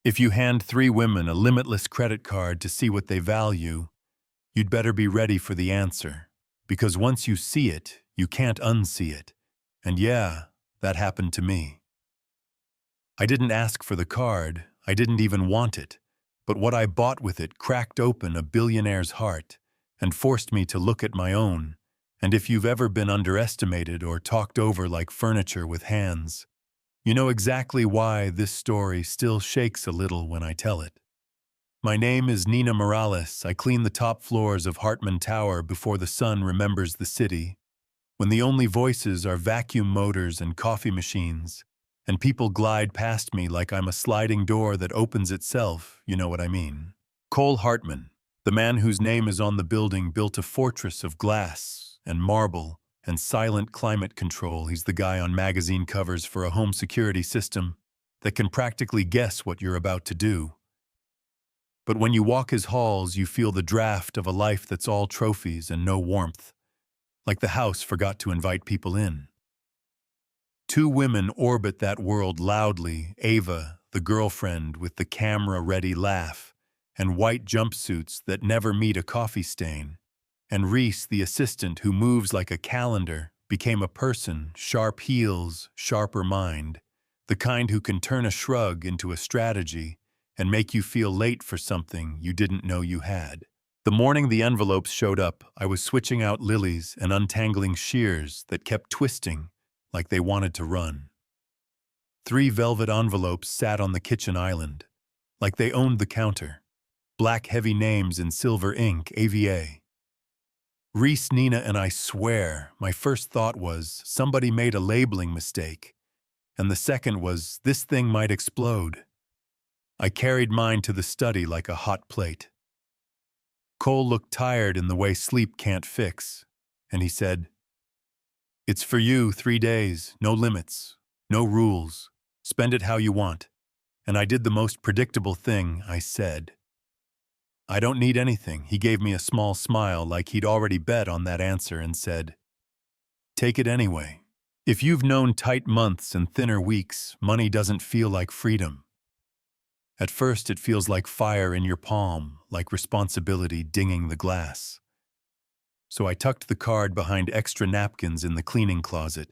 If you hand three women a limitless credit card to see what they value, you'd better be ready for the answer. Because once you see it, you can't unsee it. And yeah, that happened to me. I didn't ask for the card, I didn't even want it, but what I bought with it cracked open a billionaire's heart and forced me to look at my own. And if you've ever been underestimated or talked over like furniture with hands, you know exactly why this story still shakes a little when I tell it. My name is Nina Morales. I clean the top floors of Hartman Tower before the sun remembers the city, when the only voices are vacuum motors and coffee machines, and people glide past me like I'm a sliding door that opens itself, you know what I mean. Cole Hartman, the man whose name is on the building, built a fortress of glass and marble and silent climate control. He's the guy on magazine covers for a home security system that can practically guess what you're about to do. But when you walk his halls, you feel the draft of a life that's all trophies and no warmth, like the house forgot to invite people in. Two women orbit that world loudly: Ava, the girlfriend with the camera-ready laugh and white jumpsuits that never meet a coffee stain, and Reese, the assistant who moves like a calendar, became a person, sharp heels, sharper mind, the kind who can turn a shrug into a strategy and make you feel late for something you didn't know you had. The morning the envelopes showed up, I was switching out lilies and untangling shears that kept twisting like they wanted to run. 3 velvet envelopes sat on the kitchen island, like they owned the counter. Black heavy names in silver ink, AVA. Reese, Nina, and I swear, my first thought was, somebody made a labeling mistake. And the second was, this thing might explode. I carried mine to the study like a hot plate. Cole looked tired in the way sleep can't fix, and he said, "It's for you, 3 days, no limits, no rules. Spend it how you want." And I did the most predictable thing. I said, "I don't need anything." He gave me a small smile like he'd already bet on that answer and said, "Take it anyway." If you've known tight months and thinner weeks, money doesn't feel like freedom. At first, it feels like fire in your palm, like responsibility dinging the glass. So I tucked the card behind extra napkins in the cleaning closet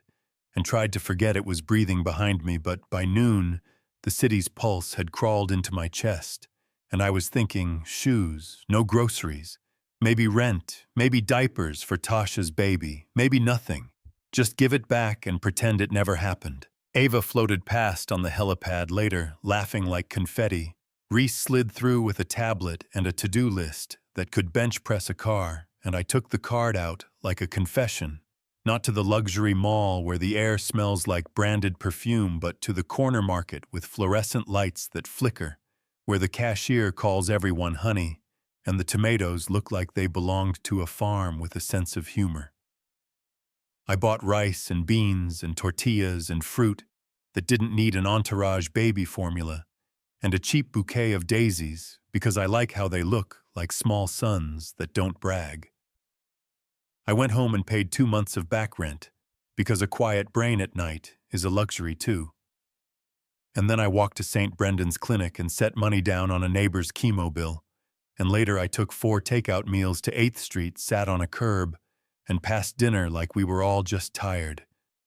and tried to forget it was breathing behind me, but by noon, the city's pulse had crawled into my chest, and I was thinking, shoes, no groceries, maybe rent, maybe diapers for Tasha's baby, maybe nothing. Just give it back and pretend it never happened. Ava floated past on the helipad later, laughing like confetti. Reese slid through with a tablet and a to-do list that could bench press a car, and I took the card out like a confession. Not to the luxury mall where the air smells like branded perfume, but to the corner market with fluorescent lights that flicker, where the cashier calls everyone honey, and the tomatoes look like they belonged to a farm with a sense of humor. I bought rice and beans and tortillas and fruit that didn't need an entourage baby formula, and a cheap bouquet of daisies because I like how they look, like small suns that don't brag. I went home and paid 2 months of back rent because a quiet brain at night is a luxury too. And then I walked to St. Brendan's clinic and set money down on a neighbor's chemo bill, and later I took 4 takeout meals to 8th Street, sat on a curb, and passed dinner like we were all just tired,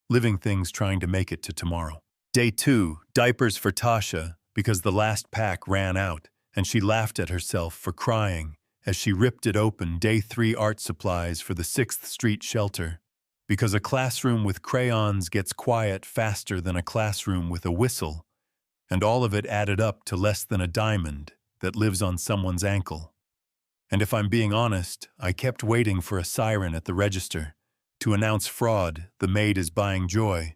living things trying to make it to tomorrow. Day 2, diapers for Tasha because the last pack ran out, and she laughed at herself for crying as she ripped it open. Day 3, art supplies for the 6th Street shelter because a classroom with crayons gets quiet faster than a classroom with a whistle, and all of it added up to less than a diamond that lives on someone's ankle. And if I'm being honest, I kept waiting for a siren at the register to announce fraud, the maid is buying joy,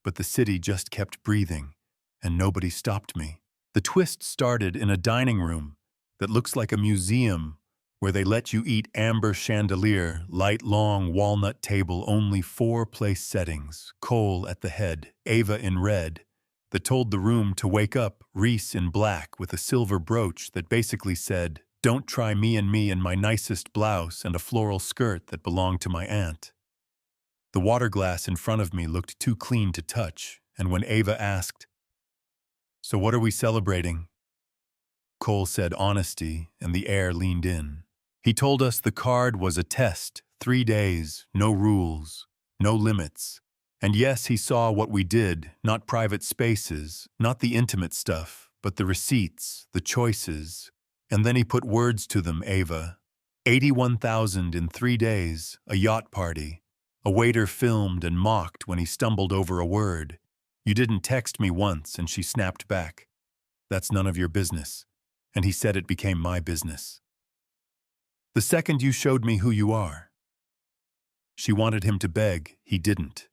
but the city just kept breathing, and nobody stopped me. The twist started in a dining room that looks like a museum where they let you eat amber chandelier, light long walnut table, only 4 place settings, Cole at the head, Ava in red, that told the room to wake up, Reese in black with a silver brooch that basically said, "Don't try me in my nicest blouse and a floral skirt that belonged to my aunt." The water glass in front of me looked too clean to touch, and when Ava asked, "So what are we celebrating?" Cole said honesty, and the air leaned in. He told us the card was a test, 3 days, no rules, no limits. And yes, he saw what we did, not private spaces, not the intimate stuff, but the receipts, the choices. And then he put words to them, Ava. 81,000 in 3 days, a yacht party. A waiter filmed and mocked when he stumbled over a word. You didn't text me once, and she snapped back. That's none of your business. And he said it became my business. The second you showed me who you are. She wanted him to beg, he didn't.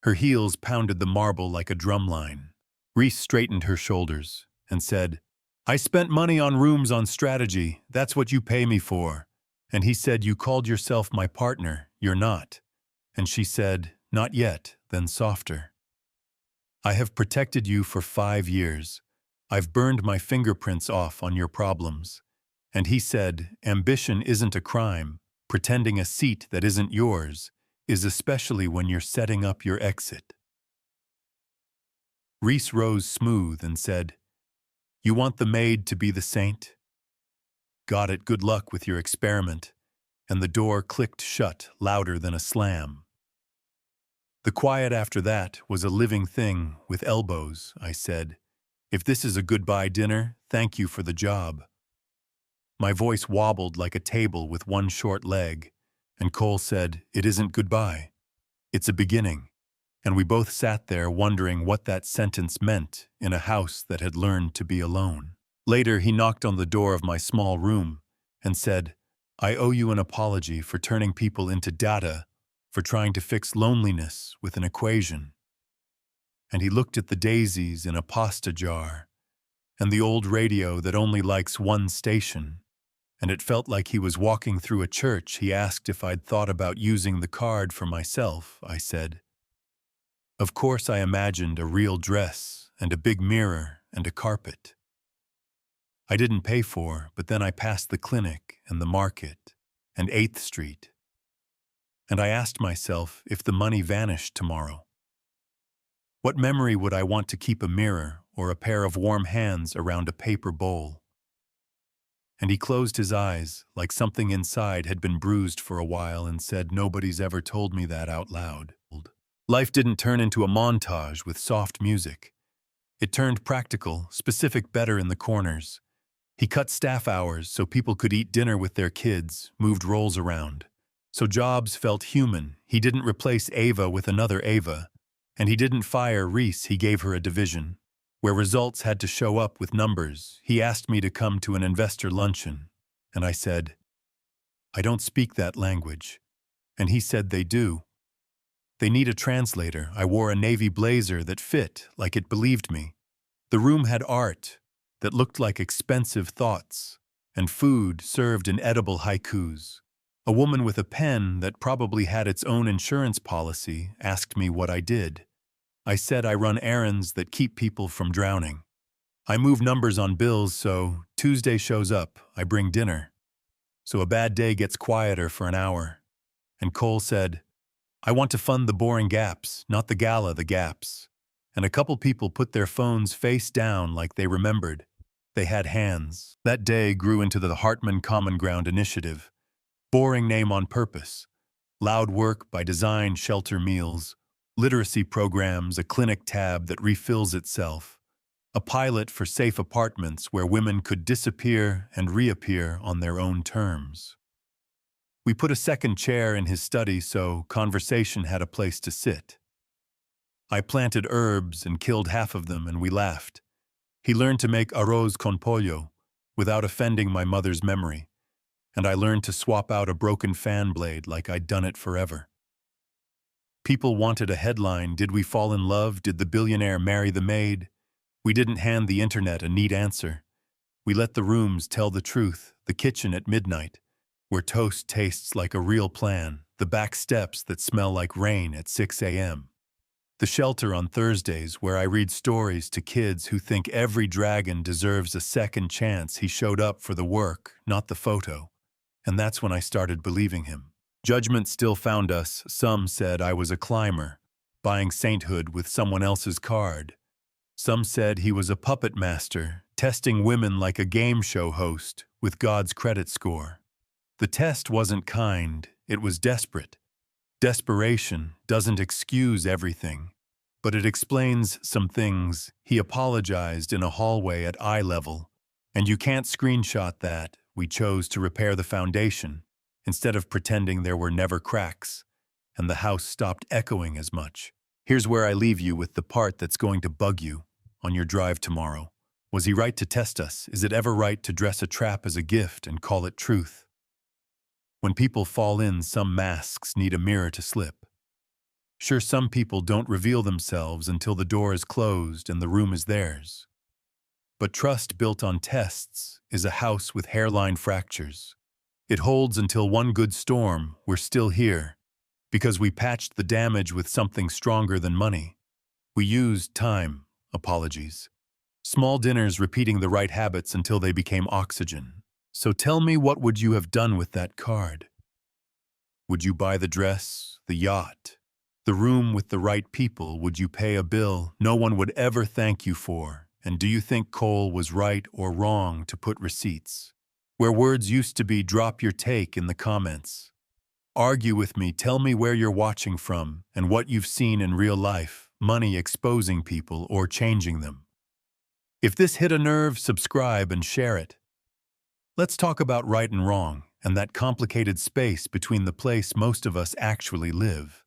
Her heels pounded the marble like a drumline. Reese straightened her shoulders and said, I spent money on rooms on strategy, that's what you pay me for. And he said, you called yourself my partner, you're not. And she said, not yet, then softer. I have protected you for 5 years. I've burned my fingerprints off on your problems. And he said, ambition isn't a crime. Pretending a seat that isn't yours is, especially when you're setting up your exit. Reese rose smooth and said, you want the maid to be the saint? Got it, good luck with your experiment. And the door clicked shut louder than a slam. The quiet after that was a living thing with elbows, I said. If this is a goodbye dinner, thank you for the job. My voice wobbled like a table with one short leg, and Cole said, it isn't goodbye. It's a beginning. And we both sat there wondering what that sentence meant in a house that had learned to be alone. Later, he knocked on the door of my small room and said, I owe you an apology for turning people into data, for trying to fix loneliness with an equation. And he looked at the daisies in a pasta jar, and the old radio that only likes one station, and it felt like he was walking through a church. He asked if I'd thought about using the card for myself, I said. Of course I imagined a real dress and a big mirror and a carpet. I didn't pay for, but then I passed the clinic and the market and 8th Street. And I asked myself if the money vanished tomorrow. What memory would I want to keep a mirror or a pair of warm hands around a paper bowl? And he closed his eyes like something inside had been bruised for a while and said, nobody's ever told me that out loud. Life didn't turn into a montage with soft music. It turned practical, specific, better in the corners. He cut staff hours so people could eat dinner with their kids, moved roles around. So jobs felt human. He didn't replace Ava with another Ava. And he didn't fire Reese, he gave her a division. Where results had to show up with numbers, he asked me to come to an investor luncheon. And I said, I don't speak that language. And he said they do. They need a translator. I wore a navy blazer that fit like it believed me. The room had art that looked like expensive thoughts, and food served in edible haikus. A woman with a pen that probably had its own insurance policy asked me what I did. I said I run errands that keep people from drowning. I move numbers on bills, so Tuesday shows up, I bring dinner. So a bad day gets quieter for an hour. And Cole said, I want to fund the boring gaps, not the gala, the gaps. And a couple people put their phones face down like they remembered. They had hands. That day grew into the Hartman Common Ground Initiative. Boring name on purpose. Loud work by design, shelter meals. Literacy programs, a clinic tab that refills itself. A pilot for safe apartments where women could disappear and reappear on their own terms. We put a second chair in his study so conversation had a place to sit. I planted herbs and killed half of them, and we laughed. He learned to make arroz con pollo without offending my mother's memory, and I learned to swap out a broken fan blade like I'd done it forever. People wanted a headline, did we fall in love? Did the billionaire marry the maid? We didn't hand the internet a neat answer. We let the rooms tell the truth, the kitchen at midnight, where toast tastes like a real plan, the back steps that smell like rain at 6 a.m. The shelter on Thursdays where I read stories to kids who think every dragon deserves a second chance. He showed up for the work, not the photo. And that's when I started believing him. Judgment still found us. Some said I was a climber, buying sainthood with someone else's card. Some said he was a puppet master, testing women like a game show host with God's credit score. The test wasn't kind, it was desperate. Desperation doesn't excuse everything, but it explains some things. He apologized in a hallway at eye level, and you can't screenshot that. We chose to repair the foundation instead of pretending there were never cracks, and the house stopped echoing as much. Here's where I leave you with the part that's going to bug you on your drive tomorrow. Was he right to test us? Is it ever right to dress a trap as a gift and call it truth? When people fall in, some masks need a mirror to slip. Sure, some people don't reveal themselves until the door is closed and the room is theirs. But trust built on tests is a house with hairline fractures. It holds until one good storm. We're still here because we patched the damage with something stronger than money. We used time, apologies, small dinners, repeating the right habits until they became oxygen. So tell me, what would you have done with that card? Would you buy the dress, the yacht, the room with the right people? Would you pay a bill no one would ever thank you for? And do you think Cole was right or wrong to put receipts where words used to be? Drop your take in the comments. Argue with me, tell me where you're watching from and what you've seen in real life, money exposing people or changing them. If this hit a nerve, subscribe and share it. Let's talk about right and wrong and that complicated space between the place most of us actually live.